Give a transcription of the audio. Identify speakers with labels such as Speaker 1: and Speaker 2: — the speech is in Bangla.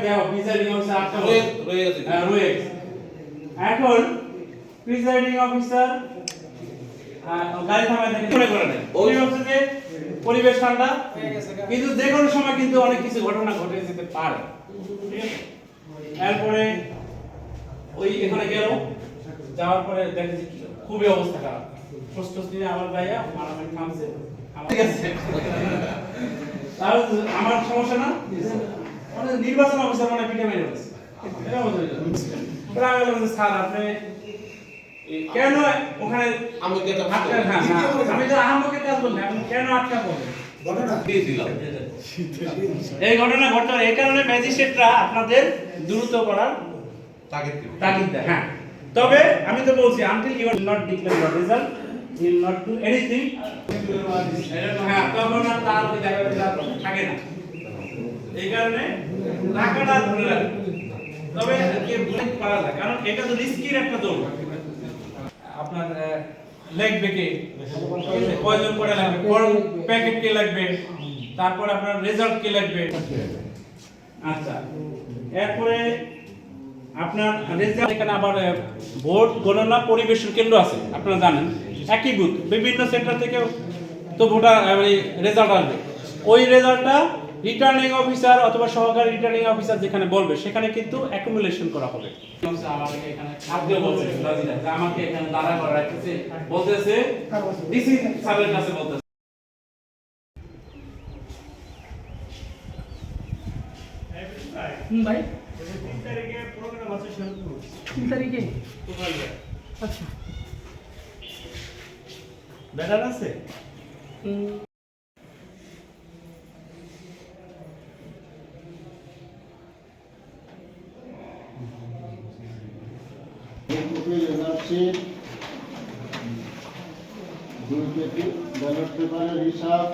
Speaker 1: দেখো প্রিসাইডিং অফিসার আটটা রয়ে গেছে। এখন প্রিসাইডিং অফিসার গাড়ি থামায় দেখে মনে করে নেয় ওই হচ্ছে যে পরিবেশ ঠান্ডা, কিন্তু যে কোনো সময় কিন্তু অনেক কিছু ঘটনা ঘটে যেতে পারে। ঠিক আছে, এরপরে ওই এখানে গেল, যাওয়ার পরে দেখে যে খুবই অবস্থা খারাপ, ষষ্ঠ শ্রেণী আমার ভাইয়া মারামারি থামছে। ঠিক আছে, তাহলে আমার সমস্যা না, মানে নির্বাচন অফিসার মানে পিঠে মেরে বসে এটা বলতে স্যার আপনি কেন ওখানে আমি তো আহমকে কাজ বললেন, আপনি কেন আটকা পড়লেন? এই ঘটনা ঘটনা এই কারণে ম্যাজিস্ট্রেটরা আপনাদের দ্রুত করার তাগিদ দেয়। হ্যাঁ, তবে আমি তো বলছি until you will not declare your result, you will not do anything. হ্যাঁ, তখন আর তার ওই জায়গাটা থাকে না, এই কারণে টাকাটা ধরে রাখে। তবে কি ব্রেক করা যায়, কারণ এটা তো রিস্কির একটা দৌড়। আপনার লাগবে কে, কয়জন করে লাগবে, কোন প্যাকেট কে লাগবে, তারপর আপনার রেজাল্ট কে লাগবে। আচ্ছা, এরপরে আপনার রেজাল্ট এখানে আবার ভোট গণনা পরিবেশন কেন্দ্র আছে, আপনারা জানেন একই বুথ, বিভিন্ন সেন্টার থেকে তো ভোটার রেজাল্ট আসবে। ওই রেজাল্টটা রিটার্নিং অফিসার অথবা সহকারী রিটার্নিং অফিসার যেখানে বলবে সেখানে কিন্তু অ্যাকুমুলেশন করা হবে। আমাকে এখানে আজকে বলছে যে আমাকে এখানে দাঁড়া করা রাখতেছে, বলতেছে ডিসি স্যারের কাছে বলতেছে।
Speaker 2: ভাই
Speaker 1: 3 তারিখে প্রোগ্রাম আছে,
Speaker 2: 3 তারিখে আচ্ছা
Speaker 1: ব্যাটার আছে।
Speaker 3: দুই পেটি ব্যালট পেপারের হিসাব